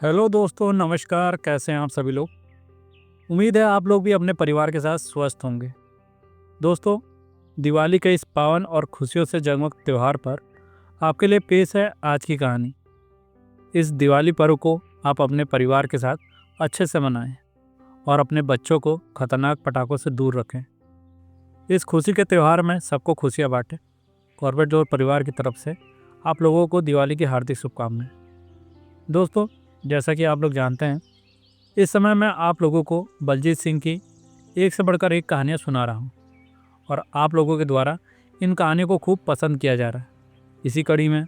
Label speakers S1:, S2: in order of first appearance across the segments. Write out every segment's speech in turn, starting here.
S1: Hello दोस्तों, नमस्कार। कैसे हैं आप सभी लोग? उम्मीद है आप लोग भी अपने परिवार के साथ स्वस्थ होंगे। दोस्तों, दिवाली के इस पावन और खुशियों से जगमग त्यौहार पर आपके लिए पेश है आज की कहानी। इस दिवाली पर्व को आप अपने परिवार के साथ अच्छे से मनाएं और अपने बच्चों को खतरनाक पटाखों से दूर रखें। इस खुशी के त्यौहार में सबको खुशियाँ बांटें। कॉर्बेट और परिवार की तरफ से आप लोगों को दिवाली की हार्दिक शुभकामनाएं। दोस्तों, जैसा कि आप लोग जानते हैं, इस समय मैं आप लोगों को बलजीत सिंह की एक से बढ़कर एक कहानियाँ सुना रहा हूँ और आप लोगों के द्वारा इन कहानियों को खूब पसंद किया जा रहा है। इसी कड़ी में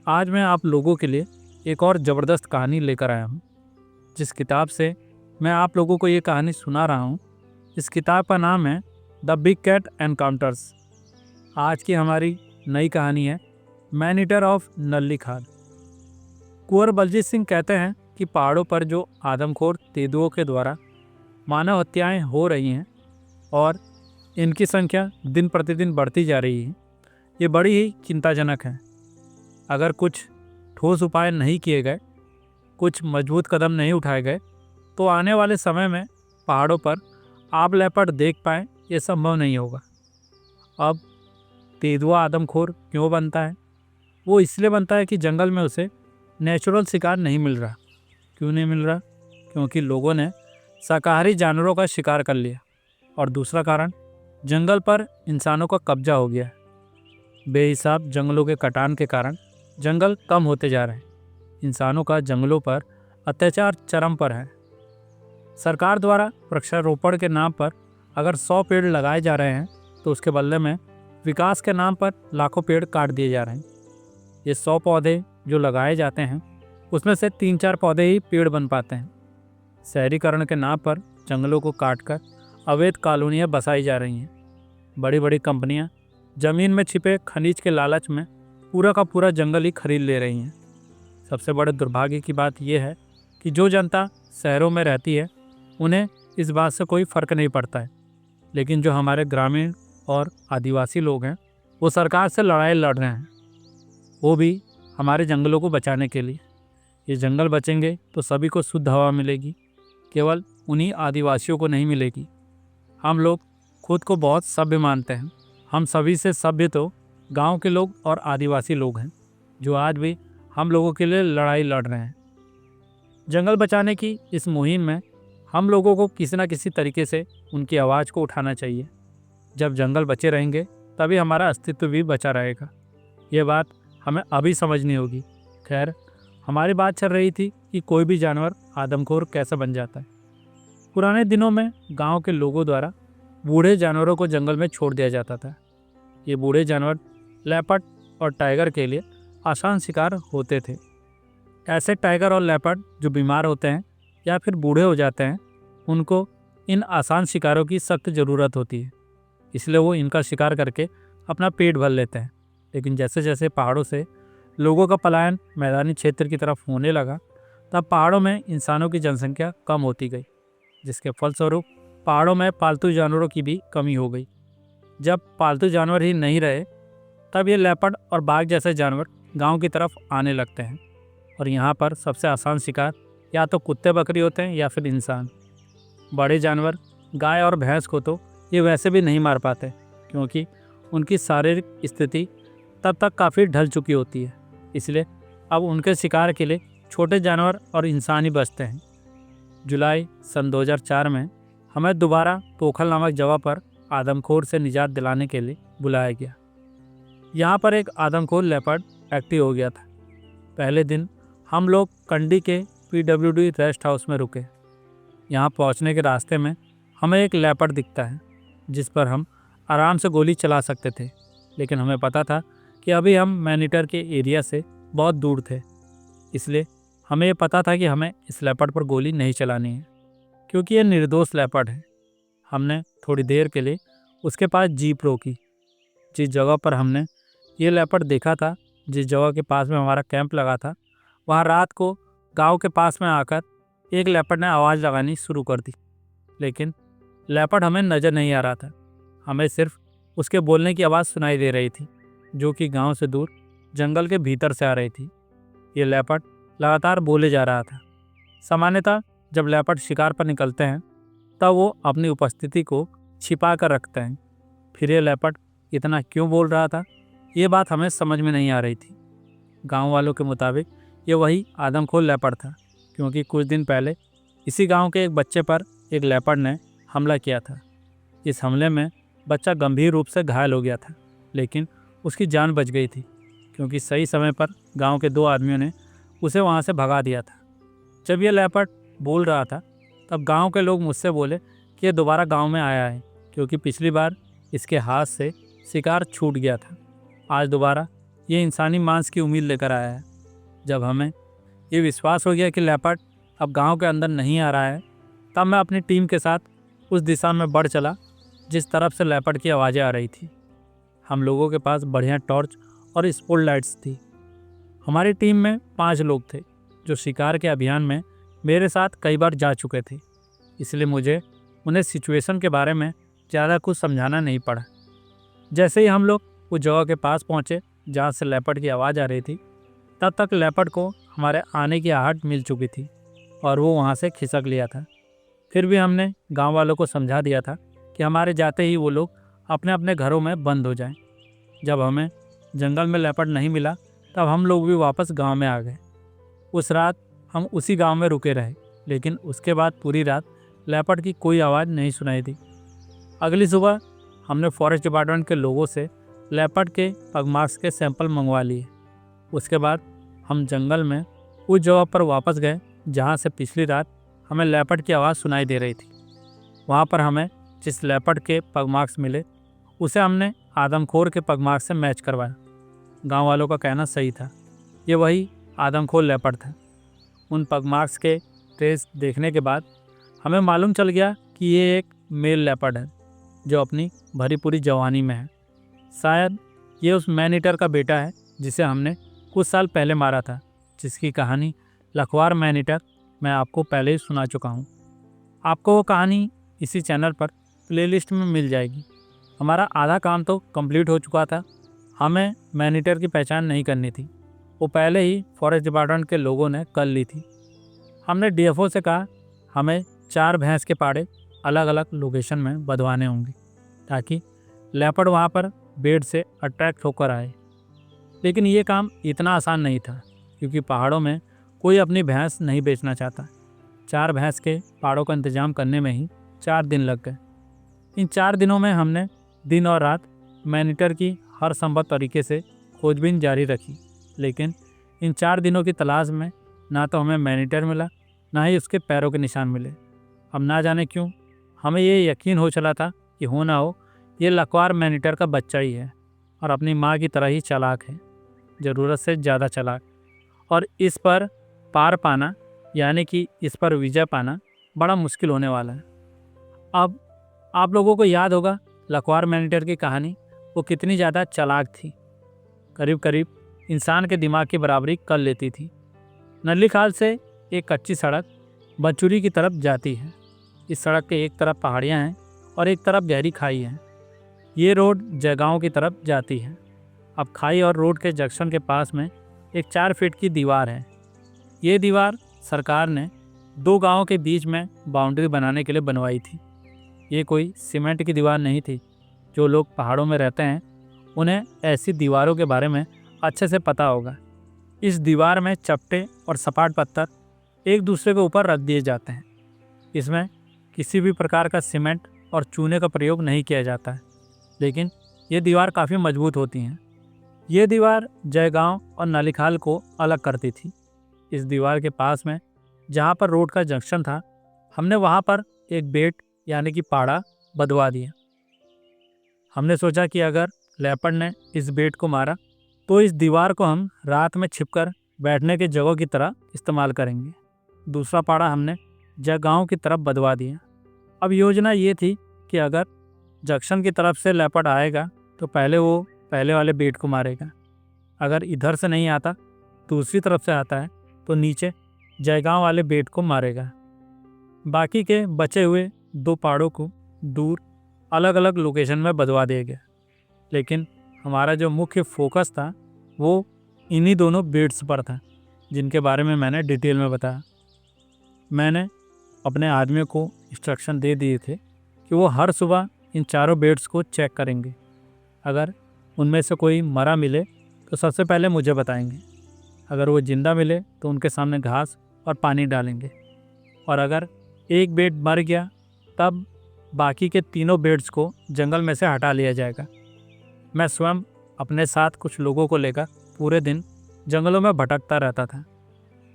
S1: आज मैं आप लोगों के लिए एक और ज़बरदस्त कहानी लेकर आया हूँ। जिस किताब से मैं आप लोगों को ये कहानी सुना रहा हूँ, इस किताब का नाम है द बिग कैट एनकाउंटर्स। आज की हमारी नई कहानी है मैन ईटर ऑफ नल्ली खाल। कुंवर बलजीत सिंह कहते हैं कि पहाड़ों पर जो आदमखोर तेंदुओं के द्वारा मानव हत्याएं हो रही हैं और इनकी संख्या दिन प्रतिदिन बढ़ती जा रही है, ये बड़ी ही चिंताजनक है। अगर कुछ ठोस उपाय नहीं किए गए, कुछ मजबूत कदम नहीं उठाए गए, तो आने वाले समय में पहाड़ों पर आग लेपर्ड देख पाएँ ये संभव नहीं होगा। अब तेंदुआ आदमखोर क्यों बनता है? वो इसलिए बनता है कि जंगल में उसे नेचुरल शिकार नहीं मिल रहा। क्यों नहीं मिल रहा? क्योंकि लोगों ने शाकाहारी जानवरों का शिकार कर लिया। और दूसरा कारण, जंगल पर इंसानों का कब्जा हो गया है। बेहिसाब जंगलों के कटान के कारण जंगल कम होते जा रहे हैं। इंसानों का जंगलों पर अत्याचार चरम पर है। सरकार द्वारा वृक्षारोपण के नाम पर अगर 100 पेड़ लगाए जा रहे हैं, तो उसके बदले में विकास के नाम पर लाखों पेड़ काट दिए जा रहे हैं। ये 100 पौधे जो लगाए जाते हैं, उसमें से 3-4 पौधे ही पेड़ बन पाते हैं। शहरीकरण के नाम पर जंगलों को काटकर अवैध कॉलोनियाँ बसाई जा रही हैं। बड़ी बड़ी कंपनियां जमीन में छिपे खनिज के लालच में पूरा का पूरा जंगल ही खरीद ले रही हैं। सबसे बड़े दुर्भाग्य की बात यह है कि जो जनता शहरों में रहती है, उन्हें इस बात से कोई फ़र्क नहीं पड़ता है। लेकिन जो हमारे ग्रामीण और आदिवासी लोग हैं, वो सरकार से लड़ाई लड़ रहे हैं, वो भी हमारे जंगलों को बचाने के लिए। ये जंगल बचेंगे तो सभी को शुद्ध हवा मिलेगी, केवल उन्हीं आदिवासियों को नहीं मिलेगी। हम लोग खुद को बहुत सभ्य मानते हैं। हम सभी से सभ्य तो गांव के लोग और आदिवासी लोग हैं, जो आज भी हम लोगों के लिए लड़ाई लड़ रहे हैं। जंगल बचाने की इस मुहिम में हम लोगों को किसी न किसी तरीके से उनकी आवाज़ को उठाना चाहिए। जब जंगल बचे रहेंगे, तभी हमारा अस्तित्व भी बचा रहेगा। ये बात हमें अभी समझनी होगी। खैर, हमारी बात चल रही थी कि कोई भी जानवर आदमखोर कैसे बन जाता है। पुराने दिनों में गांव के लोगों द्वारा बूढ़े जानवरों को जंगल में छोड़ दिया जाता था। ये बूढ़े जानवर लेपर्ड और टाइगर के लिए आसान शिकार होते थे। ऐसे टाइगर और लेपर्ड जो बीमार होते हैं या फिर बूढ़े हो जाते हैं, उनको इन आसान शिकारों की सख्त ज़रूरत होती है। इसलिए वो इनका शिकार करके अपना पेट भर लेते हैं। लेकिन जैसे जैसे पहाड़ों से लोगों का पलायन मैदानी क्षेत्र की तरफ होने लगा, तब पहाड़ों में इंसानों की जनसंख्या कम होती गई, जिसके फलस्वरूप पहाड़ों में पालतू जानवरों की भी कमी हो गई। जब पालतू जानवर ही नहीं रहे, तब ये लेपर्ड और बाघ जैसे जानवर गांव की तरफ आने लगते हैं। और यहाँ पर सबसे आसान शिकार या तो कुत्ते बकरी होते हैं या फिर इंसान। बड़े जानवर गाय और भैंस को तो ये वैसे भी नहीं मार पाते, क्योंकि उनकी शारीरिक स्थिति तब तक काफ़ी ढल चुकी होती है। इसलिए अब उनके शिकार के लिए छोटे जानवर और इंसान ही बचते हैं। जुलाई सन 2004 में हमें दोबारा पोखल नामक जगह पर आदमखोर से निजात दिलाने के लिए बुलाया गया। यहाँ पर एक आदमखोर लेपर्ड एक्टिव हो गया था। पहले दिन हम लोग कंडी के PWD रेस्ट हाउस में रुके। यहाँ पहुँचने के रास्ते में हमें एक लेपर्ड दिखता है, जिस पर हम आराम से गोली चला सकते थे। लेकिन हमें पता था कि अभी हम मैनीटर के एरिया से बहुत दूर थे, इसलिए हमें ये पता था कि हमें इस लेपर्ड पर गोली नहीं चलानी है, क्योंकि ये निर्दोष लेपर्ड है। हमने थोड़ी देर के लिए उसके पास जीप रोकी। जिस जगह पर हमने ये लेपर्ड देखा था, जिस जगह के पास में हमारा कैंप लगा था, वहाँ रात को गांव के पास में आकर एक लेपर्ड ने आवाज़ लगानी शुरू कर दी। लेकिन लेपर्ड हमें नज़र नहीं आ रहा था। हमें सिर्फ उसके बोलने की आवाज़ सुनाई दे रही थी, जो कि गांव से दूर जंगल के भीतर से आ रही थी। ये लेपर्ड लगातार बोले जा रहा था, सामान्यतः जब लेपर्ड शिकार पर निकलते हैं तब वो अपनी उपस्थिति को छिपा कर रखते हैं। फिर ये लेपर्ड इतना क्यों बोल रहा था, ये बात हमें समझ में नहीं आ रही थी। गांव वालों के मुताबिक ये वही आदमखोर लेपर्ड था, क्योंकि कुछ दिन पहले इसी गांव के एक बच्चे पर एक लेपर्ड ने हमला किया था। इस हमले में बच्चा गंभीर रूप से घायल हो गया था, लेकिन उसकी जान बच गई थी, क्योंकि सही समय पर गांव के 2 आदमियों ने उसे वहां से भगा दिया था। जब यह लेपर्ड बोल रहा था तब गांव के लोग मुझसे बोले कि यह दोबारा गांव में आया है, क्योंकि पिछली बार इसके हाथ से शिकार छूट गया था। आज दोबारा ये इंसानी मांस की उम्मीद लेकर आया है। जब हमें ये विश्वास हो गया कि लेपर्ड अब गांव के अंदर नहीं आ रहा है, तब मैं अपनी टीम के साथ उस दिशा में बढ़ चला जिस तरफ से लेपर्ड की आवाज़ें आ रही थी। हम लोगों के पास बढ़िया टॉर्च और स्पॉट लाइट्स थी। हमारी टीम में 5 लोग थे जो शिकार के अभियान में मेरे साथ कई बार जा चुके थे, इसलिए मुझे उन्हें सिचुएशन के बारे में ज़्यादा कुछ समझाना नहीं पड़ा। जैसे ही हम लोग उस जगह के पास पहुँचे जहाँ से लेपर्ड की आवाज़ आ रही थी, तब तक लेपर्ड को हमारे आने की आहट मिल चुकी थी और वो वहाँ से खिसक लिया था। फिर भी हमने गांव वालों को समझा दिया था कि हमारे जाते ही वो लोग अपने अपने घरों में बंद हो जाएं। जब हमें जंगल में लेपर्ड नहीं मिला तब हम लोग भी वापस गांव में आ गए। उस रात हम उसी गांव में रुके रहे, लेकिन उसके बाद पूरी रात लेपर्ड की कोई आवाज़ नहीं सुनाई दी। अगली सुबह हमने फॉरेस्ट डिपार्टमेंट के लोगों से लेपर्ड के पगमार्क्स के सैंपल मंगवा लिए। उसके बाद हम जंगल में उस जगह पर वापस गए जहाँ से पिछली रात हमें लेपर्ड की आवाज़ सुनाई दे रही थी। वहाँ पर हमें जिस लेपर्ड के पगमार्क्स मिले उसे हमने आदमखोर के पगमार्क से मैच करवाया। गांव वालों का कहना सही था, ये वही आदमखोर लेपर्ड था। उन पगमार्क्स के ट्रेस देखने के बाद हमें मालूम चल गया कि ये एक मेल लेपर्ड है जो अपनी भरी पूरी जवानी में है। शायद ये उस मैन ईटर का बेटा है जिसे हमने कुछ साल पहले मारा था, जिसकी कहानी लखवार मैन ईटर मैं आपको पहले ही सुना चुका हूँ। आपको वो कहानी इसी चैनल पर प्लेलिस्ट में मिल जाएगी। हमारा आधा काम तो कंप्लीट हो चुका था। हमें मैन ईटर की पहचान नहीं करनी थी, वो पहले ही फॉरेस्ट डिपार्टमेंट के लोगों ने कर ली थी। हमने डीएफओ से कहा हमें 4 भैंस के पाड़े अलग अलग लोकेशन में बंधवाने होंगे ताकि लेपर्ड वहाँ पर बेड से अट्रैक्ट होकर आए। लेकिन ये काम इतना आसान नहीं था, क्योंकि पहाड़ों में कोई अपनी भैंस नहीं बेचना चाहता। 4 भैंस के पाड़ों का इंतजाम करने में ही 4 दिन लग गए। इन 4 दिनों में हमने दिन और रात मैन ईटर की हर संभव तरीके से खोजबीन जारी रखी, लेकिन इन 4 दिनों की तलाश में ना तो हमें मैन ईटर मिला, ना ही उसके पैरों के निशान मिले। अब ना जाने क्यों हमें ये यकीन हो चला था कि हो ना हो ये लखवार मैन ईटर का बच्चा ही है और अपनी माँ की तरह ही चालाक है, ज़रूरत से ज़्यादा चालाक। और इस पर पार पाना यानी कि इस पर विजय पाना बड़ा मुश्किल होने वाला है। अब आप लोगों को याद होगा लखवार मैन ईटर की कहानी, वो कितनी ज़्यादा चालाक थी। करीब करीब इंसान के दिमाग की बराबरी कर लेती थी। नल्ली खाल से एक कच्ची सड़क बंचुरी की तरफ जाती है। इस सड़क के एक तरफ पहाड़ियाँ हैं और एक तरफ गहरी खाई है। ये रोड जयगांव की तरफ जाती है। अब खाई और रोड के जंक्शन के पास में एक 4 फीट की दीवार है। ये दीवार सरकार ने 2 गांवों के बीच में बाउंड्री बनाने के लिए बनवाई थी। ये कोई सीमेंट की दीवार नहीं थी। जो लोग पहाड़ों में रहते हैं उन्हें ऐसी दीवारों के बारे में अच्छे से पता होगा। इस दीवार में चपटे और सपाट पत्थर एक दूसरे के ऊपर रख दिए जाते हैं। इसमें किसी भी प्रकार का सीमेंट और चूने का प्रयोग नहीं किया जाता है, लेकिन ये दीवार काफ़ी मजबूत होती हैं। ये दीवार जयगांव और नलीखाल को अलग करती थी। इस दीवार के पास में जहाँ पर रोड का जंक्शन था, हमने वहाँ पर एक बेट यानी कि पाड़ा बंधवा दिया। हमने सोचा कि अगर लेपर्ड ने इस बेट को मारा तो इस दीवार को हम रात में छिपकर बैठने की जगह की तरह इस्तेमाल करेंगे। दूसरा पाड़ा हमने जयगांव की तरफ बंधवा दिया। अब योजना ये थी कि अगर जंक्शन की तरफ से लेपर्ड आएगा तो पहले वो पहले वाले बेट को मारेगा। अगर इधर से नहीं आता, दूसरी तरफ से आता है, तो नीचे जयगांव वाले बेट को मारेगा। बाकी के बचे हुए 2 पाड़ों को दूर अलग अलग लोकेशन में बंधवा दिया गया। लेकिन हमारा जो मुख्य फोकस था वो इन्हीं दोनों बेट्स पर था, जिनके बारे में मैंने डिटेल में बताया। मैंने अपने आदमियों को इंस्ट्रक्शन दे दिए थे कि वो हर सुबह इन चारों बेड्स को चेक करेंगे। अगर उनमें से कोई मरा मिले तो सबसे पहले मुझे बताएंगे। अगर वो जिंदा मिले तो उनके सामने घास और पानी डालेंगे, और अगर एक बेड मर गया तब बाकी के तीनों बेड्स को जंगल में से हटा लिया जाएगा। मैं स्वयं अपने साथ कुछ लोगों को लेकर पूरे दिन जंगलों में भटकता रहता था।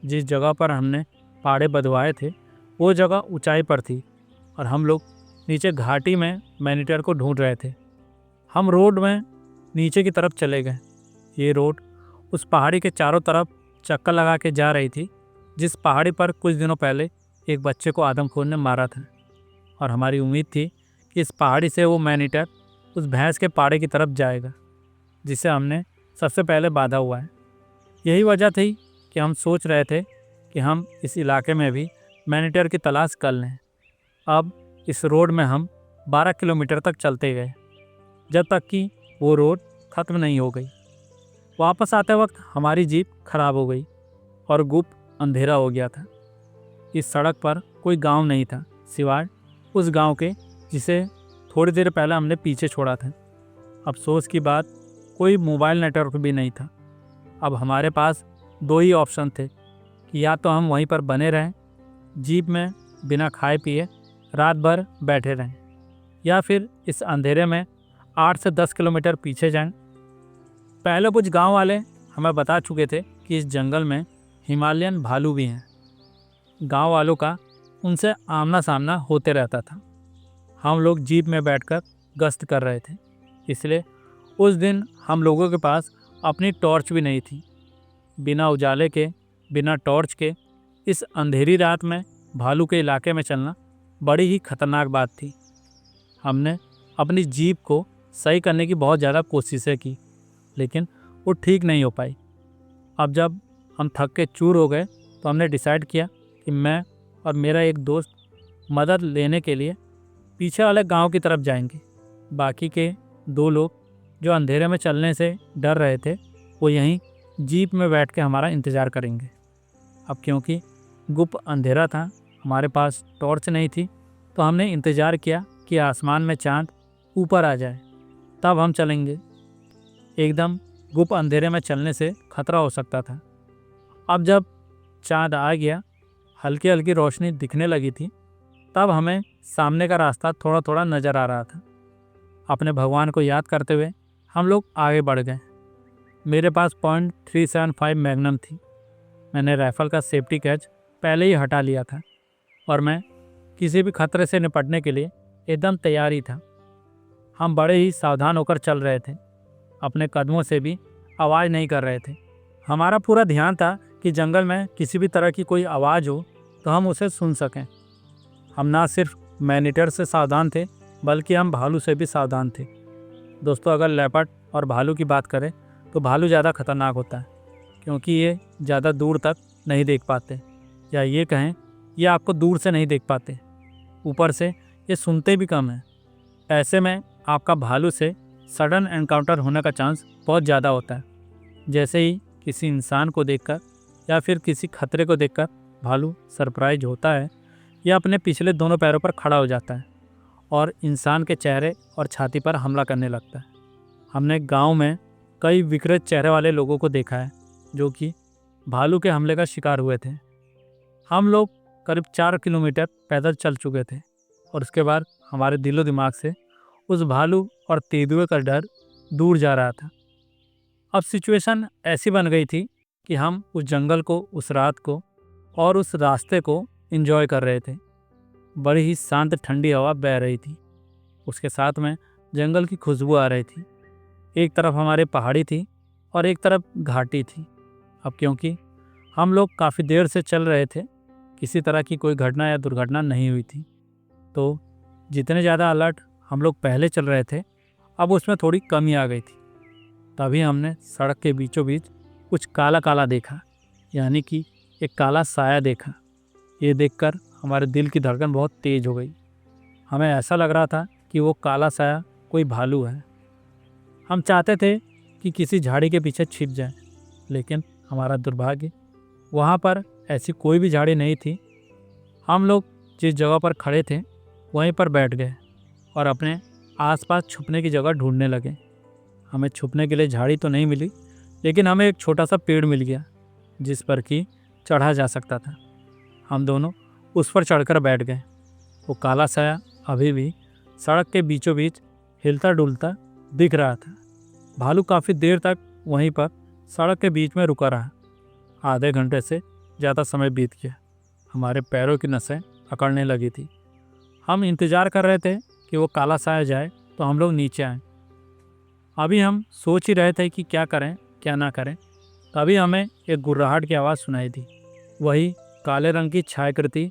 S1: जिस जगह पर हमने पाड़े बंधवाए थे वो जगह ऊंचाई पर थी और हम लोग नीचे घाटी में मैनीटर को ढूंढ रहे थे। हम रोड में नीचे की तरफ चले गए। ये रोड उस पहाड़ी के चारों तरफ चक्कर लगा के जा रही थी जिस पहाड़ी पर कुछ दिनों पहले एक बच्चे को आदमखोर ने मारा था, और हमारी उम्मीद थी कि इस पहाड़ी से वो मैनीटर उस भैंस के पाड़े की तरफ जाएगा जिसे हमने सबसे पहले बांधा हुआ है। यही वजह थी कि हम सोच रहे थे कि हम इस इलाके में भी मैनीटर की तलाश कर लें। अब इस रोड में हम 12 किलोमीटर तक चलते गए जब तक कि वो रोड ख़त्म नहीं हो गई। वापस आते वक्त हमारी जीप खराब हो गई और गुप्त अंधेरा हो गया था। इस सड़क पर कोई गांव नहीं था सिवाय उस गांव के जिसे थोड़ी देर पहले हमने पीछे छोड़ा था। अफसोस की बात, कोई मोबाइल नेटवर्क भी नहीं था। अब हमारे पास दो ही ऑप्शन थे कि या तो हम वहीं पर बने रहें, जीप में बिना खाए पिए रात भर बैठे रहें, या फिर इस अंधेरे में 8 से 10 किलोमीटर पीछे जाएं। पहले कुछ गांव वाले हमें बता चुके थे कि इस जंगल में हिमालयन भालू भी हैं। गांव वालों का उनसे आमना सामना होते रहता था। हम लोग जीप में बैठकर गश्त कर रहे थे, इसलिए उस दिन हम लोगों के पास अपनी टॉर्च भी नहीं थी। बिना उजाले के, बिना टॉर्च के इस अंधेरी रात में भालू के इलाके में चलना बड़ी ही खतरनाक बात थी। हमने अपनी जीप को सही करने की बहुत ज़्यादा कोशिशें की, लेकिन वो ठीक नहीं हो पाई। अब जब हम थक के चूर हो गए तो हमने डिसाइड किया कि मैं और मेरा एक दोस्त मदद लेने के लिए पीछे वाले गांव की तरफ जाएंगे। बाकी के दो लोग जो अंधेरे में चलने से डर रहे थे वो यहीं जीप में बैठ के हमारा इंतज़ार करेंगे। अब क्योंकि गुप्त अंधेरा था, हमारे पास टॉर्च नहीं थी, तो हमने इंतज़ार किया कि आसमान में चांद ऊपर आ जाए, तब हम चलेंगे। एकदम गुप्त अंधेरे में चलने से खतरा हो सकता था। अब जब चांद आ गया, हल्की हल्की रोशनी दिखने लगी थी, तब हमें सामने का रास्ता थोड़ा थोड़ा नज़र आ रहा था। अपने भगवान को याद करते हुए हम लोग आगे बढ़ गए। मेरे पास .375 मैग्नम थी। मैंने राइफ़ल का सेफ्टी कैच पहले ही हटा लिया था और मैं किसी भी खतरे से निपटने के लिए एकदम तैयार ही था। हम बड़े ही सावधान होकर चल रहे थे, अपने कदमों से भी आवाज़ नहीं कर रहे थे। हमारा पूरा ध्यान था कि जंगल में किसी भी तरह की कोई आवाज़ हो तो हम उसे सुन सकें। हम ना सिर्फ मैनीटर से सावधान थे बल्कि हम भालू से भी सावधान थे। दोस्तों, अगर लेपर्ड और भालू की बात करें तो भालू ज़्यादा खतरनाक होता है क्योंकि ये ज़्यादा दूर तक नहीं देख पाते, या ये कहें ये आपको दूर से नहीं देख पाते। ऊपर से ये सुनते भी कम हैं। ऐसे में आपका भालू से सडन एनकाउंटर होने का चांस बहुत ज़्यादा होता है। जैसे ही किसी इंसान को देखकर या फिर किसी खतरे को देखकर भालू सरप्राइज होता है या अपने पिछले दोनों पैरों पर खड़ा हो जाता है और इंसान के चेहरे और छाती पर हमला करने लगता है। हमने गांव में कई विकृत चेहरे वाले लोगों को देखा है जो कि भालू के हमले का शिकार हुए थे। हम लोग करीब 4 किलोमीटर पैदल चल चुके थे और उसके बाद हमारे दिलो दिमाग से उस भालू और तेंदुए का डर दूर जा रहा था। अब सिचुएशन ऐसी बन गई थी कि हम उस जंगल को, उस रात को और उस रास्ते को एंजॉय कर रहे थे। बड़ी ही शांत ठंडी हवा बह रही थी, उसके साथ में जंगल की खुशबू आ रही थी। एक तरफ हमारे पहाड़ी थी और एक तरफ घाटी थी। अब क्योंकि हम लोग काफ़ी देर से चल रहे थे, किसी तरह की कोई घटना या दुर्घटना नहीं हुई थी, तो जितने ज़्यादा अलर्ट हम लोग पहले चल रहे थे अब उसमें थोड़ी कमी आ गई थी। तभी हमने सड़क के बीचों बीच कुछ काला काला देखा, यानी कि एक काला साया देखा। ये देखकर हमारे दिल की धड़कन बहुत तेज़ हो गई। हमें ऐसा लग रहा था कि वो काला साया कोई भालू है। हम चाहते थे कि किसी झाड़ी के पीछे छिप जाए, लेकिन हमारा दुर्भाग्य, वहाँ पर ऐसी कोई भी झाड़ी नहीं थी हम लोग जिस जगह पर खड़े थे वहीं पर बैठ गए और अपने आसपास छुपने की जगह ढूंढने लगे। हमें छुपने के लिए झाड़ी तो नहीं मिली, लेकिन हमें एक छोटा सा पेड़ मिल गया जिस पर कि चढ़ा जा सकता था। हम दोनों उस पर चढ़कर बैठ गए। वो काला साया अभी भी सड़क के बीचों बीच हिलता डुलता दिख रहा था। भालू काफ़ी देर तक वहीं पर सड़क के बीच में रुका रहा। आधे घंटे से ज़्यादा समय बीत गया। हमारे पैरों की नसें अकड़ने लगी थी। हम इंतज़ार कर रहे थे कि वो काला साया जाए तो हम लोग नीचे आएं। अभी हम सोच ही रहे थे कि क्या करें क्या ना करें, तभी हमें एक गुर्राहट की आवाज़ सुनाई दी। वही काले रंग की छायाकृति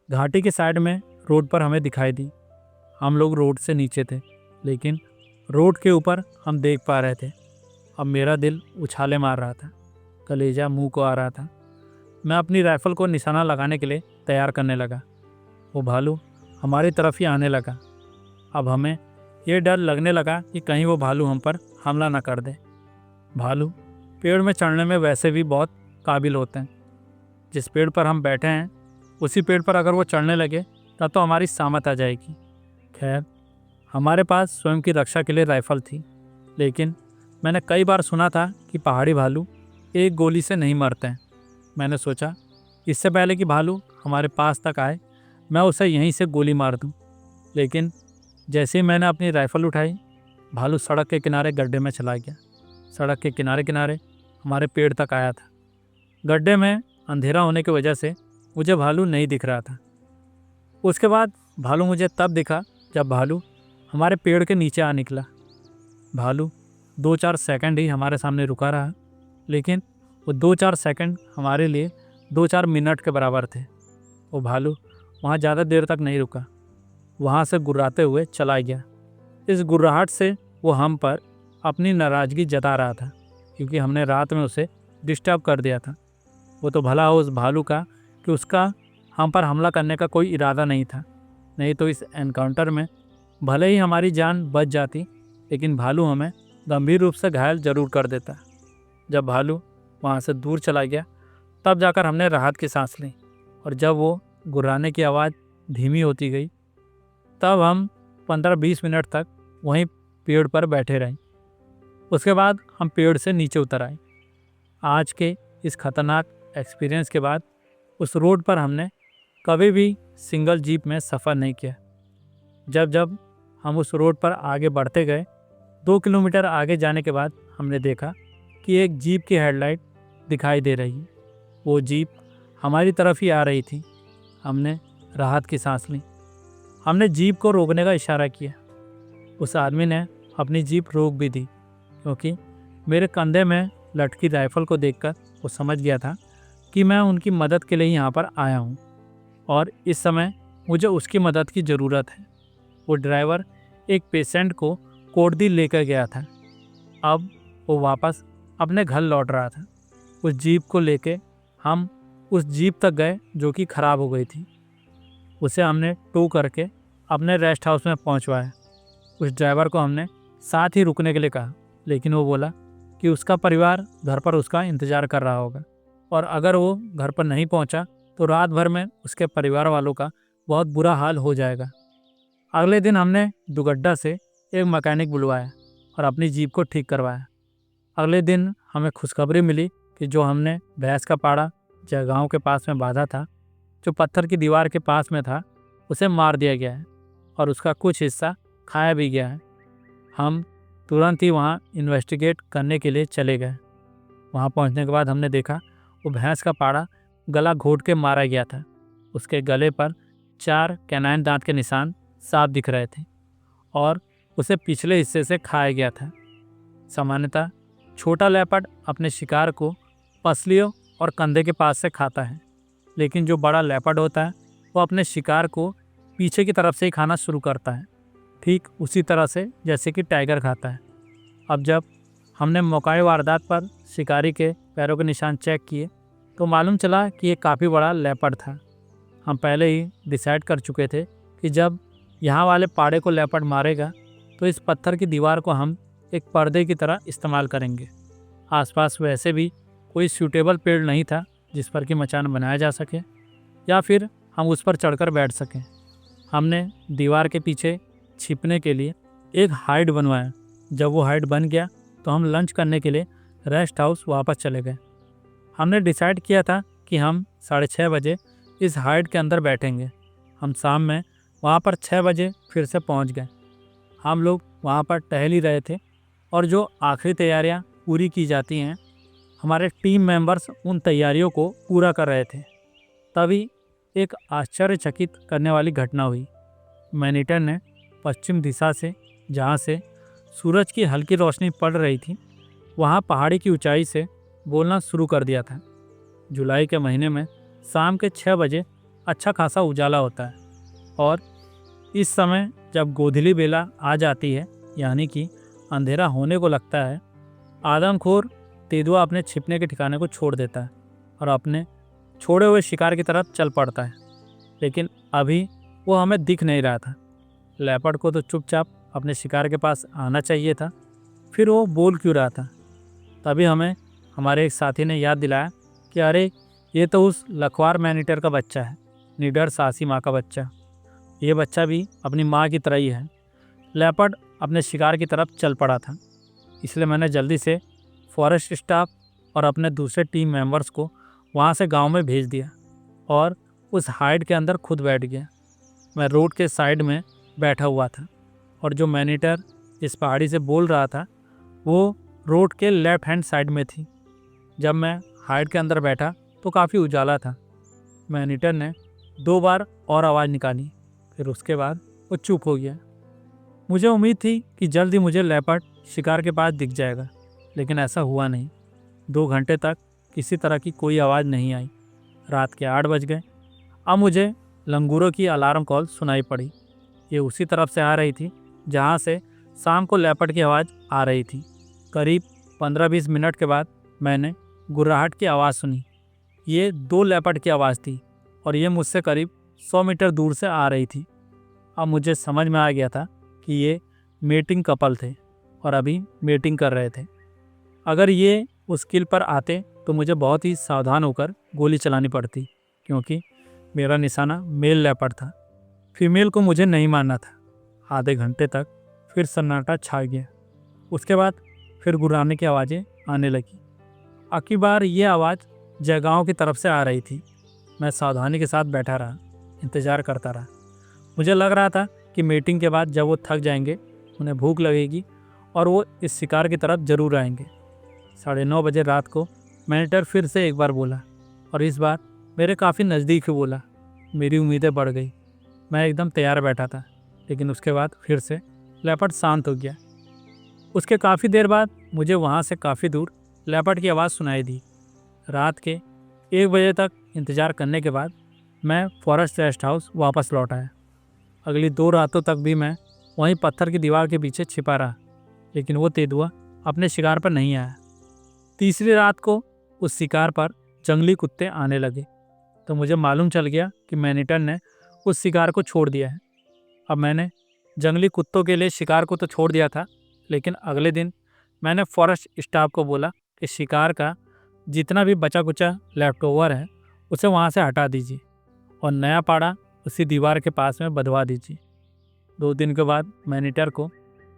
S1: घाटी के साइड में रोड पर हमें दिखाई दी। हम लोग रोड से नीचे थे, लेकिन रोड के ऊपर हम देख पा रहे थे। अब मेरा दिल उछाले मार रहा था, कलेजा मुंह को आ रहा था। मैं अपनी राइफल को निशाना लगाने के लिए तैयार करने लगा। वो भालू हमारी तरफ ही आने लगा। अब हमें ये डर लगने लगा कि कहीं वो भालू हम पर हमला न कर दे। भालू पेड़ में चढ़ने में वैसे भी बहुत काबिल होते हैं। जिस पेड़ पर हम बैठे हैं उसी पेड़ पर अगर वो चढ़ने लगे तब तो हमारी सामत आ जाएगी। खैर, हमारे पास स्वयं की रक्षा के लिए राइफल थी, लेकिन मैंने कई बार सुना था कि पहाड़ी भालू एक गोली से नहीं मरते हैं। मैंने सोचा इससे पहले कि भालू हमारे पास तक आए मैं उसे यहीं से गोली मार दूं। लेकिन जैसे ही मैंने अपनी राइफल उठाई, भालू सड़क के किनारे गड्ढे में चला गया। सड़क के किनारे किनारे हमारे पेड़ तक आया था। गड्ढे में अंधेरा होने की वजह से मुझे भालू नहीं दिख रहा था। उसके बाद भालू मुझे तब दिखा जब भालू हमारे पेड़ के नीचे आ निकला। भालू 2-4 सेकंड ही हमारे सामने रुका रहा, लेकिन वो 2-4 सेकंड हमारे लिए 2-4 मिनट के बराबर थे। वो भालू वहाँ ज़्यादा देर तक नहीं रुका, वहाँ से गुर्राते हुए चला गया। इस गुर्राहट से वो हम पर अपनी नाराज़गी जता रहा था, क्योंकि हमने रात में उसे डिस्टर्ब कर दिया था। वो तो भला हो उस भालू का कि उसका हम पर हमला करने का कोई इरादा नहीं था। नहीं तो इस एनकाउंटर में भले ही हमारी जान बच जाती, लेकिन भालू हमें गंभीर रूप से घायल जरूर कर देता। जब भालू वहाँ से दूर चला गया तब जाकर हमने राहत की सांस ली, और जब वो गुर्राने की आवाज़ धीमी होती गई तब हम 15-20 मिनट तक वहीं पेड़ पर बैठे रहे। उसके बाद हम पेड़ से नीचे उतर आए। आज के इस खतरनाक एक्सपीरियंस के बाद उस रोड पर हमने कभी भी सिंगल जीप में सफ़र नहीं किया। जब जब हम उस रोड पर आगे बढ़ते गए, 2 किलोमीटर आगे जाने के बाद हमने देखा कि एक जीप की हेडलाइट दिखाई दे रही है। वो जीप हमारी तरफ ही आ रही थी। हमने राहत की सांस ली। हमने जीप को रोकने का इशारा किया। उस आदमी ने अपनी जीप रोक भी दी, क्योंकि मेरे कंधे में लटकी राइफल को देखकर वो समझ गया था कि मैं उनकी मदद के लिए यहाँ पर आया हूँ और इस समय मुझे उसकी मदद की ज़रूरत है। वो ड्राइवर एक पेशेंट को कोर्दी लेकर गया था। अब वो वापस अपने घर लौट रहा था। उस जीप को लेके हम उस जीप तक गए जो कि ख़राब हो गई थी। उसे हमने टो करके अपने रेस्ट हाउस में पहुंचवाया। उस ड्राइवर को हमने साथ ही रुकने के लिए कहा, लेकिन वो बोला कि उसका परिवार घर पर उसका इंतज़ार कर रहा होगा, और अगर वो घर पर नहीं पहुंचा तो रात भर में उसके परिवार वालों का बहुत बुरा हाल हो जाएगा। अगले दिन हमने दुगड्डा से एक मैकेनिक बुलवाया और अपनी जीप को ठीक करवाया। अगले दिन हमें खुशखबरी मिली कि जो हमने भैंस का पाड़ा जगहों के पास में बांधा था, जो पत्थर की दीवार के पास में था, उसे मार दिया गया है और उसका कुछ हिस्सा खाया भी गया है। हम तुरंत ही वहाँ इन्वेस्टिगेट करने के लिए चले गए। वहाँ पहुँचने के बाद हमने देखा वो भैंस का पाड़ा गला घोट के मारा गया था। उसके गले पर 4 कैनाइन दांत के निशान साफ दिख रहे थे और उसे पिछले हिस्से से खाया गया था। सामान्यतः छोटा लेपर्ड अपने शिकार को पसलियों और कंधे के पास से खाता है, लेकिन जो बड़ा लेपर्ड होता है वो अपने शिकार को पीछे की तरफ से ही खाना शुरू करता है, ठीक उसी तरह से जैसे कि टाइगर खाता है। अब जब हमने मौकाई वारदात पर शिकारी के पैरों के निशान चेक किए तो मालूम चला कि ये काफ़ी बड़ा लेपर्ड था। हम पहले ही डिसाइड कर चुके थे कि जब यहाँ वाले पाड़े को लेपर्ड मारेगा तो इस पत्थर की दीवार को हम एक पर्दे की तरह इस्तेमाल करेंगे। आसपास वैसे भी कोई सूटेबल पेड़ नहीं था जिस पर कि मचान बनाया जा सके, या फिर हम उस पर चढ़कर बैठ सकें। हमने दीवार के पीछे छिपने के लिए एक हाइड बनवाया। जब वो हाइड बन गया तो हम लंच करने के लिए रेस्ट हाउस वापस चले गए। हमने डिसाइड किया था कि हम 6:30 बजे इस हाइड के अंदर बैठेंगे। हम शाम में वहाँ पर 6 बजे फिर से पहुँच गए। हम लोग वहाँ पर टहल ही रहे थे और जो आखिरी तैयारियाँ पूरी की जाती हैं, हमारे टीम मेंबर्स उन तैयारियों को पूरा कर रहे थे। तभी एक आश्चर्यचकित करने वाली घटना हुई। मैनीटर ने पश्चिम दिशा से, जहाँ से सूरज की हल्की रोशनी पड़ रही थी, वहाँ पहाड़ी की ऊंचाई से बोलना शुरू कर दिया था। जुलाई के महीने में शाम के 6 बजे अच्छा खासा उजाला होता है और इस समय जब गोधूली बेला आ जाती है, यानी कि अंधेरा होने को लगता है, आदमखोर तेंदुआ अपने छिपने के ठिकाने को छोड़ देता है और अपने छोड़े हुए शिकार की तरफ चल पड़ता है। लेकिन अभी वो हमें दिख नहीं रहा था। लेपर्ड को तो चुपचाप अपने शिकार के पास आना चाहिए था, फिर वो बोल क्यों रहा था? तभी हमें हमारे एक साथी ने याद दिलाया कि अरे, ये तो उस लखवार मैनीटर का बच्चा है, निडर साहसी माँ का बच्चा। ये बच्चा भी अपनी माँ की तरह ही है। लेपर्ड अपने शिकार की तरफ चल पड़ा था, इसलिए मैंने जल्दी से फॉरेस्ट स्टाफ और अपने दूसरे टीम मेंबर्स को वहाँ से गांव में भेज दिया और उस हाइड के अंदर खुद बैठ गया। मैं रोड के साइड में बैठा हुआ था और जो मैनीटर इस पहाड़ी से बोल रहा था वो रोड के लेफ्ट हैंड साइड में थी। जब मैं हाइड के अंदर बैठा तो काफ़ी उजाला था। मैनीटर ने 2 बार और आवाज़ निकाली, फिर उसके बाद वो चुप हो गया। मुझे उम्मीद थी कि जल्द ही मुझे लेपर्ड शिकार के पास दिख जाएगा, लेकिन ऐसा हुआ नहीं। 2 घंटे तक किसी तरह की कोई आवाज़ नहीं आई। रात के 8 बज गए। अब मुझे लंगूरों की अलार्म कॉल सुनाई पड़ी। ये उसी तरफ से आ रही थी जहाँ से शाम को लेपर्ड की आवाज़ आ रही थी। करीब 15-20 मिनट के बाद मैंने गुर्राहट की आवाज़ सुनी। ये 2 लेपर्ड की आवाज़ थी और ये मुझसे करीब 100 मीटर दूर से आ रही थी। अब मुझे समझ में आ गया था कि ये मेटिंग कपल थे और अभी मेटिंग कर रहे थे। अगर ये उस किल पर आते तो मुझे बहुत ही सावधान होकर गोली चलानी पड़ती, क्योंकि मेरा निशाना मेल लेपर्ड था। फीमेल को मुझे नहीं मारना था। आधे घंटे तक फिर सन्नाटा छा गया। उसके बाद फिर गुर्राने की आवाज़ें आने लगी। आखिरी बार ये आवाज़ जयगांव की तरफ से आ रही थी। मैं सावधानी के साथ बैठा रहा, इंतज़ार करता रहा। मुझे लग रहा था कि मीटिंग के बाद जब वो थक जाएंगे, उन्हें भूख लगेगी और वो इस शिकार की तरफ ज़रूर आएंगे। 9:30 बजे रात को मैनीटर फिर से एक बार बोला और इस बार मेरे काफ़ी नज़दीक ही बोला। मेरी उम्मीदें बढ़ गई। मैं एकदम तैयार बैठा था, लेकिन उसके बाद फिर से लेपर्ड शांत हो गया। उसके काफ़ी देर बाद मुझे वहाँ से काफ़ी दूर लेपर्ड की आवाज़ सुनाई दी। रात के 1 बजे तक इंतज़ार करने के बाद मैं फॉरेस्ट रेस्ट हाउस वापस लौट आया। अगली 2 रातों तक भी मैं वहीं पत्थर की दीवार के पीछे छिपा रहा, लेकिन वो तेंदुआ अपने शिकार पर नहीं आया। तीसरी रात को उस शिकार पर जंगली कुत्ते आने लगे तो मुझे मालूम चल गया कि मैनीटर ने उस शिकार को छोड़ दिया है। अब मैंने जंगली कुत्तों के लिए शिकार को तो छोड़ दिया था, लेकिन अगले दिन मैंने फॉरेस्ट स्टाफ को बोला कि शिकार का जितना भी बचा कुचा लेफ्ट ओवर है उसे वहाँ से हटा दीजिए और नया पाड़ा उसी दीवार के पास में बंधवा दीजिए। 2 दिन के बाद मैनीटर को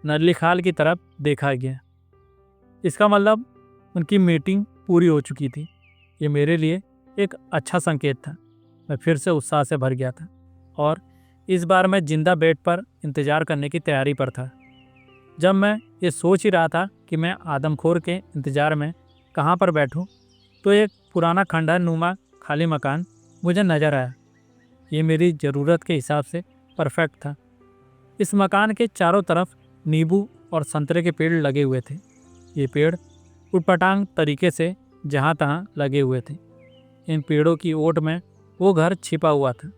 S1: नरली खाल की तरफ देखा गया। इसका मतलब उनकी मीटिंग पूरी हो चुकी थी। ये मेरे लिए एक अच्छा संकेत था। मैं फिर से उत्साह से भर गया था और इस बार मैं जिंदा बेड पर इंतज़ार करने की तैयारी पर था। जब मैं ये सोच ही रहा था कि मैं आदमखोर के इंतज़ार में कहाँ पर बैठूं, तो एक पुराना खंडहर नुमा खाली मकान मुझे नज़र आया। ये मेरी ज़रूरत के हिसाब से परफेक्ट था। इस मकान के चारों तरफ नींबू और संतरे के पेड़ लगे हुए थे। ये पेड़ उटपटांग तरीके से जहाँ तहाँ लगे हुए थे। इन पेड़ों की ओट में वो घर छिपा हुआ था।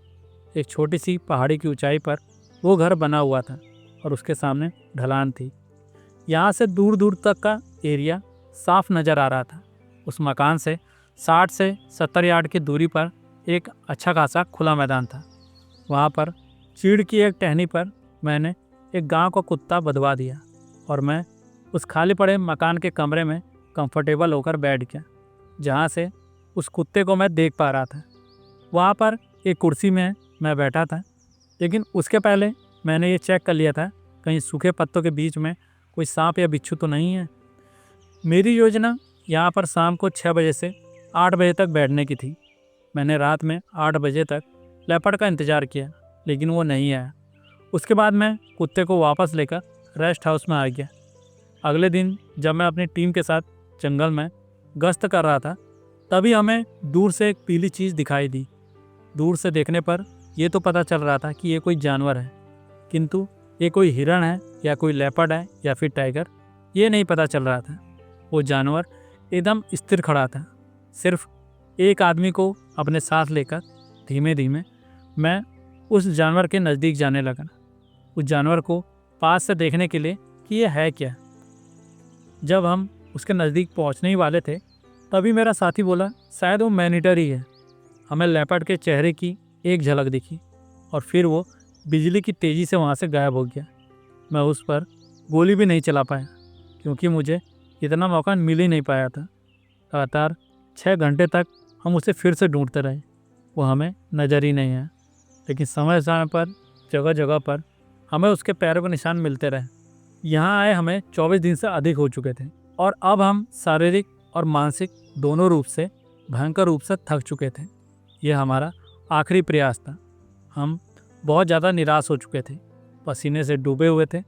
S1: एक छोटी सी पहाड़ी की ऊंचाई पर वो घर बना हुआ था और उसके सामने ढलान थी। यहाँ से दूर दूर तक का एरिया साफ नज़र आ रहा था। उस मकान से 60 से 70 यार्ड की दूरी पर एक अच्छा खासा खुला मैदान था। वहाँ पर चीड़ की एक टहनी पर मैंने एक गांव का कुत्ता बंधवा दिया और मैं उस खाली पड़े मकान के कमरे में कंफर्टेबल होकर बैठ गया, जहाँ से उस कुत्ते को मैं देख पा रहा था। वहाँ पर एक कुर्सी में मैं बैठा था, लेकिन उसके पहले मैंने ये चेक कर लिया था कहीं सूखे पत्तों के बीच में कोई सांप या बिच्छू तो नहीं है। मेरी योजना यहाँ पर शाम को 6 बजे से 8 बजे तक बैठने की थी। मैंने रात में 8 बजे तक लेपर्ड का इंतज़ार किया, लेकिन वो नहीं आया। उसके बाद मैं कुत्ते को वापस लेकर रेस्ट हाउस में आ गया। अगले दिन जब मैं अपनी टीम के साथ जंगल में गश्त कर रहा था, तभी हमें दूर से एक पीली चीज़ दिखाई दी। दूर से देखने पर यह तो पता चल रहा था कि ये कोई जानवर है, किंतु ये कोई हिरण है या कोई लेपर्ड है या फिर टाइगर, ये नहीं पता चल रहा था। वो जानवर एकदम स्थिर खड़ा था। सिर्फ एक आदमी को अपने साथ लेकर धीमे धीमे मैं उस जानवर के नज़दीक जाने लगा, उस जानवर को पास से देखने के लिए कि यह है क्या। जब हम उसके नज़दीक पहुंचने ही वाले थे, तभी मेरा साथी बोला, शायद वो मैनीटर ही है। हमें लेपर्ड के चेहरे की एक झलक दिखी और फिर वो बिजली की तेज़ी से वहाँ से गायब हो गया। मैं उस पर गोली भी नहीं चला पाया, क्योंकि मुझे इतना मौका मिल ही नहीं पाया था। लगातार 6 घंटे तक हम उसे फिर से ढूंढते रहे, वो हमें नज़र ही नहीं आया। लेकिन समय समय पर जगह जगह पर हमें उसके पैरों के निशान मिलते रहे। यहाँ आए हमें 24 दिन से अधिक हो चुके थे और अब हम शारीरिक और मानसिक दोनों रूप से भयंकर रूप से थक चुके थे। यह हमारा आखिरी प्रयास था। हम बहुत ज़्यादा निराश हो चुके थे, पसीने से डूबे हुए थे।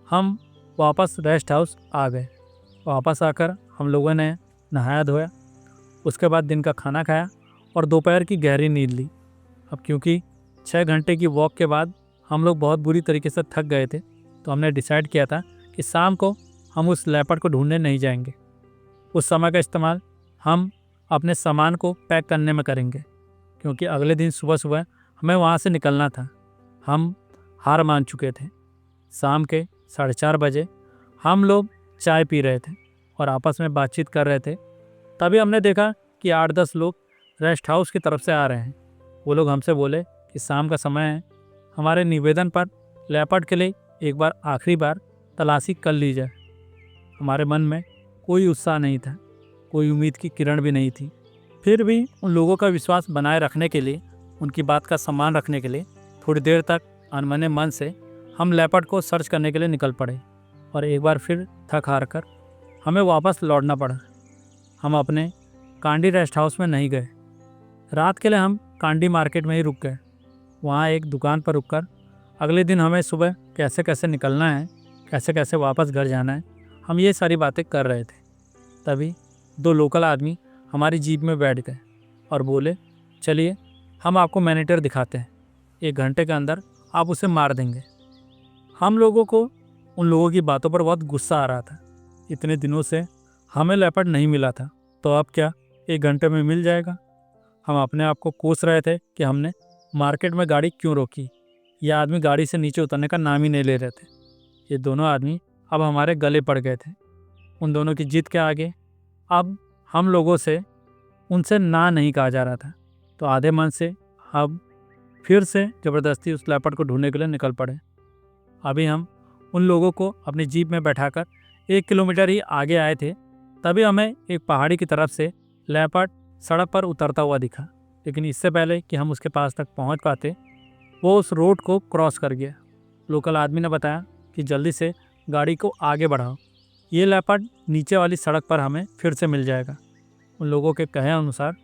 S1: हम वापस रेस्ट हाउस आ गए। वापस आकर हम लोगों ने नहाया धोया, उसके बाद दिन का खाना खाया और दोपहर की गहरी नींद ली। अब क्योंकि 6 घंटे की वॉक के बाद हम लोग बहुत बुरी तरीके से थक गए थे, तो हमने डिसाइड किया था कि शाम को हम उस लेपर्ड को ढूंढने नहीं जाएंगे। उस समय का इस्तेमाल हम अपने सामान को पैक करने में करेंगे, क्योंकि अगले दिन सुबह सुबह हमें वहाँ से निकलना था। हम हार मान चुके थे। शाम के 4:30 बजे हम लोग चाय पी रहे थे और आपस में बातचीत कर रहे थे। तभी हमने देखा कि 8-10 लोग रेस्ट हाउस की तरफ से आ रहे हैं। वो लोग हमसे बोले कि शाम का समय है, हमारे निवेदन पर लेपर्ड के लिए एक बार आखिरी बार तलाशी कर ली जाए। हमारे मन में कोई उत्साह नहीं था, कोई उम्मीद की किरण भी नहीं थी। फिर भी उन लोगों का विश्वास बनाए रखने के लिए, उनकी बात का सम्मान रखने के लिए थोड़ी देर तक अनमने मन से हम लेपर्ड को सर्च करने के लिए निकल पड़े और एक बार फिर थक हार कर हमें वापस लौटना पड़ा। हम अपने कांडी रेस्ट हाउस में नहीं गए। रात के लिए हम कांडी मार्केट में ही रुक गए। वहाँ एक दुकान पर रुककर अगले दिन हमें सुबह कैसे कैसे निकलना है, कैसे कैसे वापस घर जाना है, हम ये सारी बातें कर रहे थे। तभी 2 लोकल आदमी हमारी जीप में बैठ गए और बोले, चलिए हम आपको मैनीटर दिखाते हैं, 1 घंटे के अंदर आप उसे मार देंगे। हम लोगों को उन लोगों की बातों पर बहुत गुस्सा आ रहा था। इतने दिनों से हमें लेपर्ड नहीं मिला था, तो अब क्या 1 घंटे में मिल जाएगा। हम अपने आप को कोस रहे थे कि हमने मार्केट में गाड़ी क्यों रोकी। यह आदमी गाड़ी से नीचे उतरने का नाम ही नहीं ले रहे थे। ये दोनों आदमी अब हमारे गले पड़ गए थे। उन दोनों की जिद के आगे अब हम लोगों से उनसे ना नहीं कहा जा रहा था, तो आधे मन से अब फिर से ज़बरदस्ती उस लेपर्ड को ढूंढने के लिए निकल पड़े। अभी हम उन लोगों को अपनी जीप में बैठाकर 1 किलोमीटर ही आगे आए थे, तभी हमें एक पहाड़ी की तरफ से लेपर्ड सड़क पर उतरता हुआ दिखा। लेकिन इससे पहले कि हम उसके पास तक पहुंच पाते, वो उस रोड को क्रॉस कर गया। लोकल आदमी ने बताया कि जल्दी से गाड़ी को आगे बढ़ाओ, ये लेपर्ड नीचे वाली सड़क पर हमें फिर से मिल जाएगा। उन लोगों के कहे अनुसार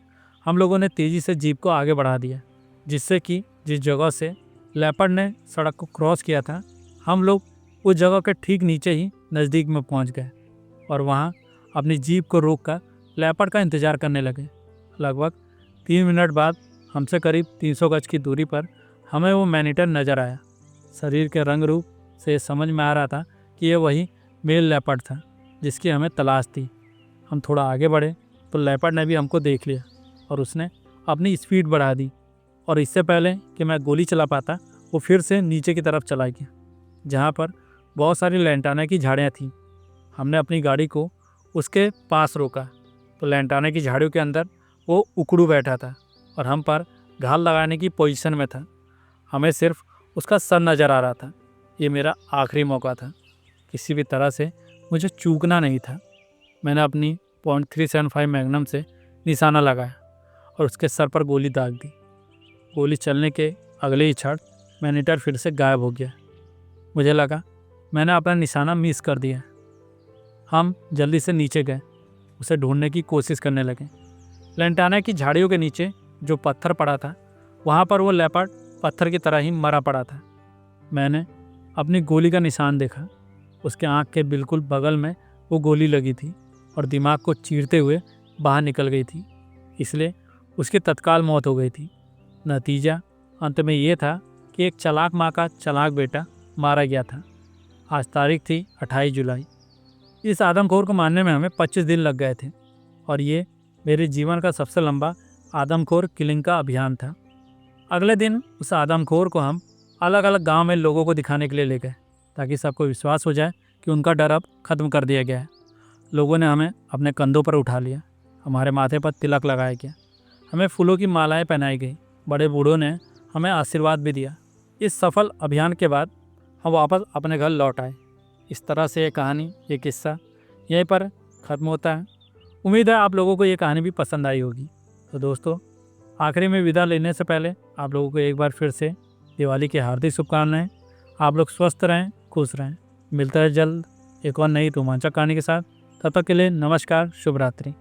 S1: हम लोगों ने तेज़ी से जीप को आगे बढ़ा दिया, जिससे कि जिस जगह से लेपर्ड ने सड़क को क्रॉस किया था, हम लोग उस जगह के ठीक नीचे ही नज़दीक में पहुंच गए और वहां अपनी जीप को रोककर लेपर्ड का इंतज़ार करने लगे। लगभग 3 मिनट बाद हमसे करीब 300 गज की दूरी पर हमें वो मैनीटर नज़र आया। शरीर के रंग रूप से समझ में आ रहा था कि यह वही मेल लेपर्ड था जिसकी हमें तलाश थी। हम थोड़ा आगे बढ़े तो लेपर्ड ने भी हमको देख लिया और उसने अपनी स्पीड बढ़ा दी और इससे पहले कि मैं गोली चला पाता, वो फिर से नीचे की तरफ चला गया, जहाँ पर बहुत सारी लैंटाना की झाड़ियाँ थीं। हमने अपनी गाड़ी को उसके पास रोका तो लैंटाना की झाड़ियों के अंदर वो उकड़ू बैठा था और हम पर घाल लगाने की पोजीशन में था। हमें सिर्फ उसका सर नज़र आ रहा था। ये मेरा आखिरी मौका था, किसी भी तरह से मुझे चूकना नहीं था। मैंने अपनी .375 मैग्नम से निशाना लगाया और उसके सर पर गोली दाग दी। गोली चलने के अगले ही क्षण मैनीटर फिर से गायब हो गया। मुझे लगा मैंने अपना निशाना मिस कर दिया। हम जल्दी से नीचे गए, उसे ढूंढने की कोशिश करने लगे। लेंटाना की झाड़ियों के नीचे जो पत्थर पड़ा था, वहाँ पर वो लेपर्ड पत्थर की तरह ही मरा पड़ा था। मैंने अपनी गोली का निशान देखा। उसके आँख के बिल्कुल बगल में वो गोली लगी थी और दिमाग को चीरते हुए बाहर निकल गई थी, इसलिए उसकी तत्काल मौत हो गई थी। नतीजा अंत में ये था कि एक चालाक माँ का चालाक बेटा मारा गया था। आज तारीख थी 28 जुलाई। इस आदमखोर को मारने में हमें 25 दिन लग गए थे और ये मेरे जीवन का सबसे लंबा आदमखोर किलिंग का अभियान था। अगले दिन उस आदमखोर को हम अलग अलग गांव में लोगों को दिखाने के लिए ले गए, ताकि सबको विश्वास हो जाए कि उनका डर अब खत्म कर दिया गया है। लोगों ने हमें अपने कंधों पर उठा लिया, हमारे माथे पर तिलक लगाया गया, हमें फूलों की मालाएं पहनाई गई, बड़े बूढ़ों ने हमें आशीर्वाद भी दिया। इस सफल अभियान के बाद हम वापस अपने घर लौट आए। इस तरह से ये कहानी, ये किस्सा यहीं पर ख़त्म होता है। उम्मीद है आप लोगों को ये कहानी भी पसंद आई होगी। तो दोस्तों, आखिरी में विदा लेने से पहले आप लोगों को एक बार फिर से दिवाली की हार्दिक शुभकामनाएं। आप लोग स्वस्थ रहें, खुश रहें। मिलता है जल्द एक और नई रोमांचक कहानी के साथ। तब तक के लिए नमस्कार, शुभ रात्रि।